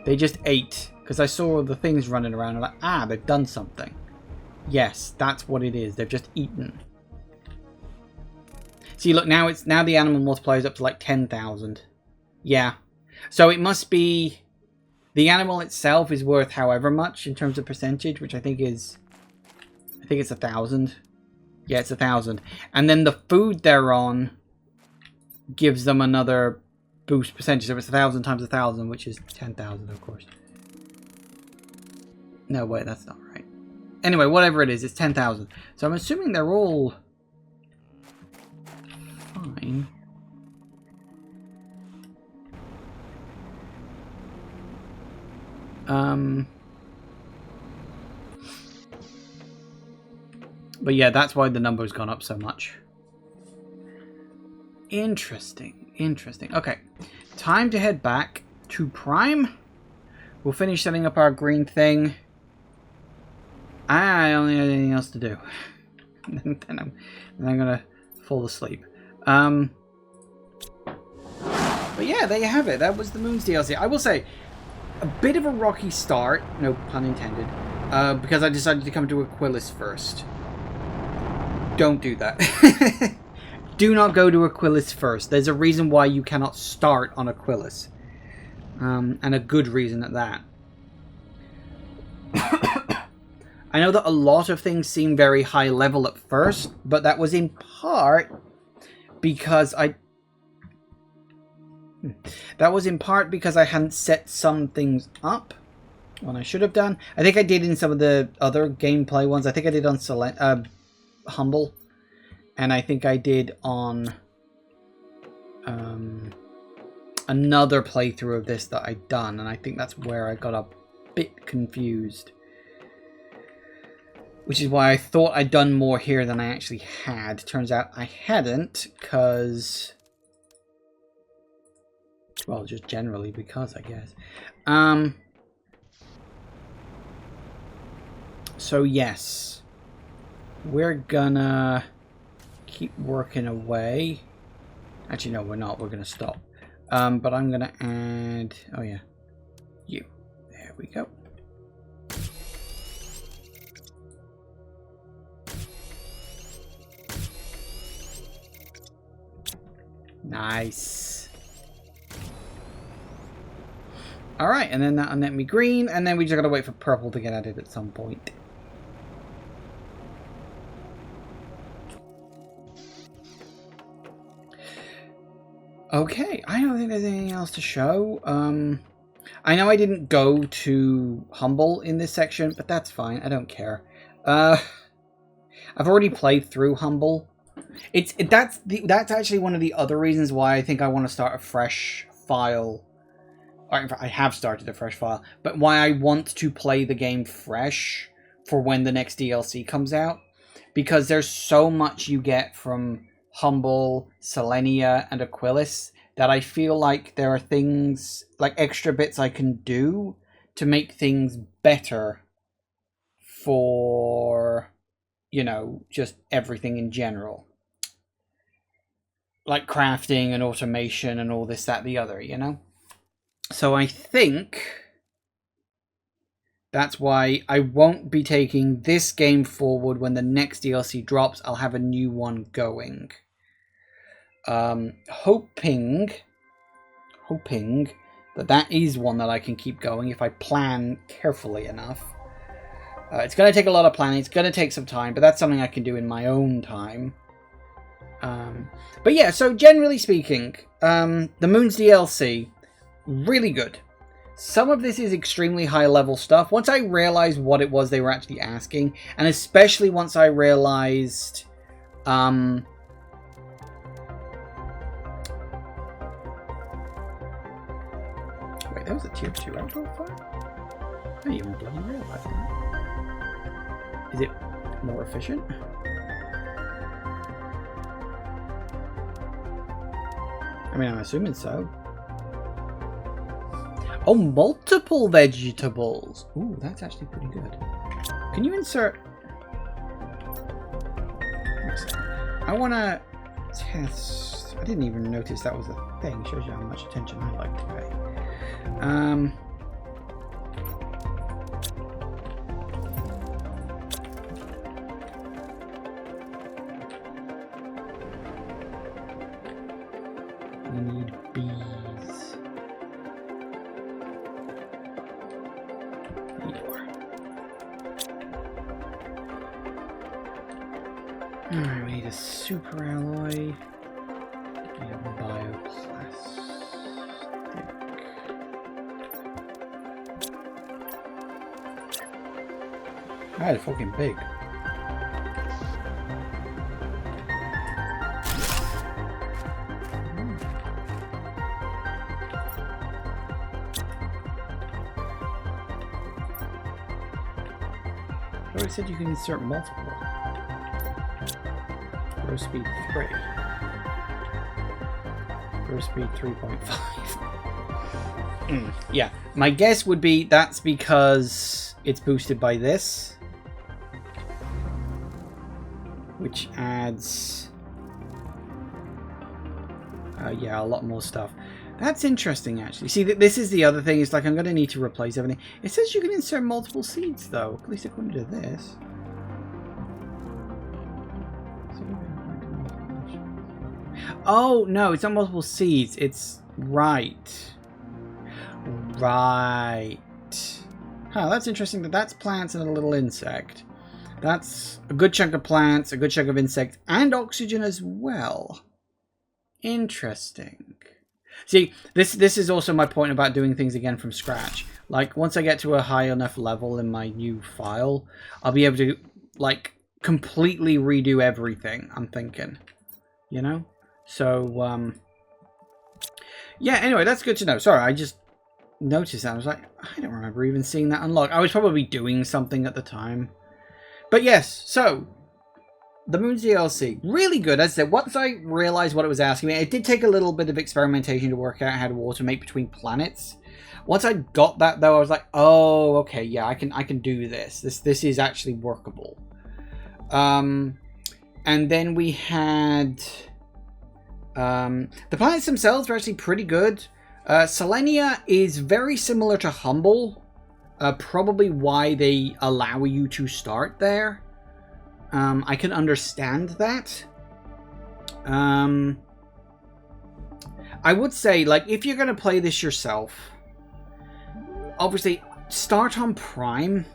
They just ate. Because I saw all the things running around. I'm like, ah, they've done something. Yes, that's what it is. They've just eaten. See, look, now the animal multiplier is up to like 10,000. Yeah. So it must be... the animal itself is worth however much in terms of percentage, which I think is... I think it's 1,000. Yeah, it's 1,000. And then the food they're on gives them another boost percentage. So it's 1,000 times 1,000, which is 10,000, of course. No, wait, that's not right. Anyway, whatever it is, it's 10,000. So I'm assuming they're all... fine. But yeah, that's why the number's gone up so much. Interesting, interesting. Okay, time to head back to Prime. We'll finish setting up our green thing. I don't have anything else to do. then I'm gonna fall asleep. But yeah, there you have it. That was the Moons DLC. I will say, a bit of a rocky start, no pun intended, because I decided to come to Aquilus first. Don't do that. Do not go to Aquilus first. There's a reason why you cannot start on Aquilus. And a good reason at that. I know that a lot of things seem very high level at first, but that was in part because I hadn't set some things up when I should have done. I think I did in some of the other gameplay ones. I think I did on Humble, and I think I did on another playthrough of this that I'd done, and I think that's where I got a bit confused. Which is why I thought I'd done more here than I actually had. Turns out I hadn't, because... well, just generally because, I guess. So yes, we're gonna keep working away. Actually, no, we're not. We're gonna stop. But I'm gonna add. Oh yeah, you. There we go. Nice. Alright, and then that'll net me green, and then we just gotta wait for purple to get added at some point. Okay, I don't think there's anything else to show. I know I didn't go to Humble in this section, but that's fine. I don't care. I've already played through Humble. That's actually one of the other reasons why I think I want to start a fresh file. Or in fact, I have started a fresh file, but why I want to play the game fresh for when the next DLC comes out, because there's so much you get from Humble, Selenea, and Aquilis that I feel like there are things, like extra bits I can do to make things better for, you know, just everything in general. Like crafting and automation and all this, that, the other, you know? So I think that's why I won't be taking this game forward. When the next DLC drops, I'll have a new one going. Hoping that is one that I can keep going if I plan carefully enough. It's going to take a lot of planning. It's going to take some time, but that's something I can do in my own time. But yeah, so generally speaking, the Moons DLC, really good. Some of this is extremely high level stuff. Once I realized what it was they were actually asking, and especially once I realized wait, that was a tier 2 outdoor fire? I didn't even bloody realize that. Is it more efficient? I mean, I'm assuming so. Oh, multiple vegetables. Ooh, that's actually pretty good. Can you insert... I want to test... I didn't even notice that was a thing. Shows you how much attention I like to pay. We need bees. Alright, we need a super alloy. We have bioplastic. That is fucking big. Oh, it said you can insert multiple. Grow speed 3. Grow speed 3.5. Yeah, my guess would be that's because it's boosted by this, which adds yeah, a lot more stuff. That's interesting, actually. See, this is the other thing. It's like I'm going to need to replace everything. It says you can insert multiple seeds, though. At least according to this. Oh, no, it's not multiple seeds. It's... Right. Right. Huh, that's interesting that that's plants and a little insect. That's a good chunk of plants, a good chunk of insect, and oxygen as well. Interesting. See, this is also my point about doing things again from scratch. Like, once I get to a high enough level in my new file, I'll be able to, like, completely redo everything, I'm thinking. You know? So, yeah, anyway, that's good to know. Sorry, I just noticed that. I was like, I don't remember even seeing that unlock. I was probably doing something at the time. But yes, so, the Moons DLC, really good. As I said, once I realized what it was asking me, it did take a little bit of experimentation to work out how to alternate between planets. Once I got that, though, I was like, oh, okay, yeah, I can do this. This is actually workable. And then we had the planets themselves are actually pretty good. Selenea is very similar to Humble. Probably why they allow you to start there. I can understand that. I would say, like, if you're going to play this yourself, obviously, start on Prime.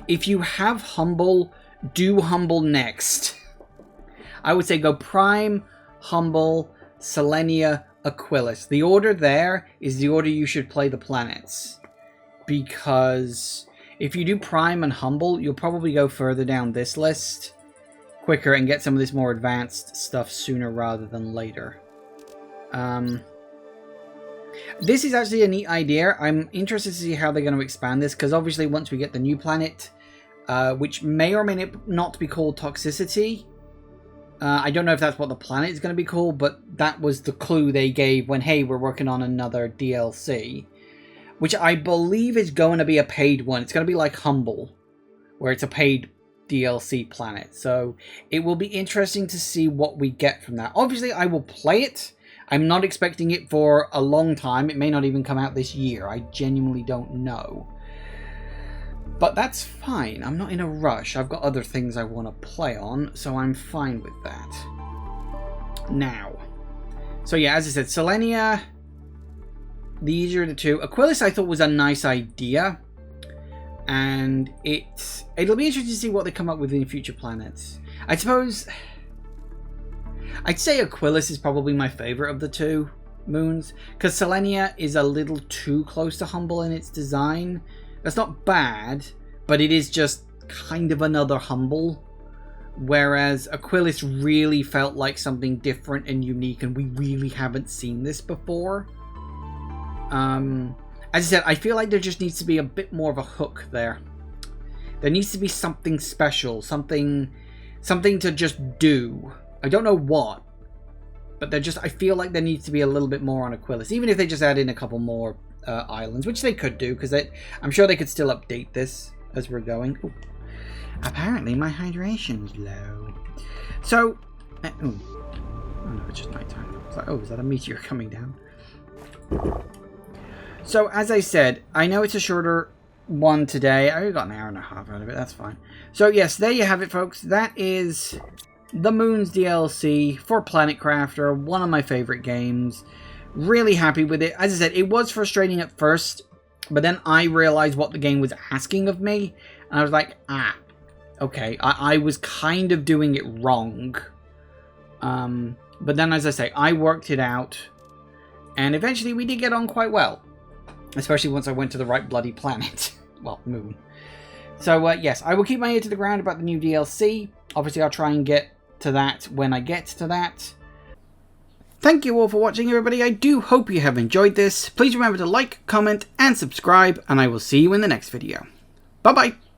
If you have Humble, do Humble next. I would say go Prime, Humble, Selenea, Aquilus. The order there is the order you should play the planets. Because if you do Prime and Humble, you'll probably go further down this list quicker and get some of this more advanced stuff sooner rather than later. This is actually a neat idea. I'm interested to see how they're going to expand this, because obviously once we get the new planet, which may or may not be called Toxicity. I don't know if that's what the planet is going to be called, but that was the clue they gave when, hey, we're working on another DLC. Which I believe is going to be a paid one. It's going to be like Humble, where it's a paid DLC planet. So it will be interesting to see what we get from that. Obviously, I will play it. I'm not expecting it for a long time. It may not even come out this year. I genuinely don't know. But that's fine. I'm not in a rush. I've got other things I want to play on, so I'm fine with that. Now. So yeah, as I said, Selenea... These are the two. Aquilus I thought was a nice idea. And it'll be interesting to see what they come up with in future planets. I suppose... I'd say Aquilus is probably my favourite of the two moons. Because Selenea is a little too close to Humble in its design. That's not bad, but it is just kind of another Humble. Whereas Aquilus really felt like something different and unique, and we really haven't seen this before. As I said, I feel like there just needs to be a bit more of a hook there. There needs to be something special, something to just do. I don't know what, but I feel like there needs to be a little bit more on Aquilus, even if they just add in a couple more islands, which they could do, because I'm sure they could still update this as we're going. Ooh. Apparently my hydration's low. So, oh no, it's just nighttime. It's like, oh, is that a meteor coming down? So, as I said, I know it's a shorter one today. I only got an hour and a half out of it. That's fine. So, yes, there you have it, folks. That is the Moons DLC for Planet Crafter. One of my favorite games. Really happy with it. As I said, it was frustrating at first, but then I realized what the game was asking of me, and I was like, okay, I was kind of doing it wrong. But then, as I say, I worked it out, and eventually we did get on quite well. Especially once I went to the right bloody planet. Well, moon. So, yes, I will keep my ear to the ground about the new DLC. Obviously, I'll try and get to that when I get to that. Thank you all for watching, everybody. I do hope you have enjoyed this. Please remember to like, comment, and subscribe, and I will see you in the next video. Bye-bye.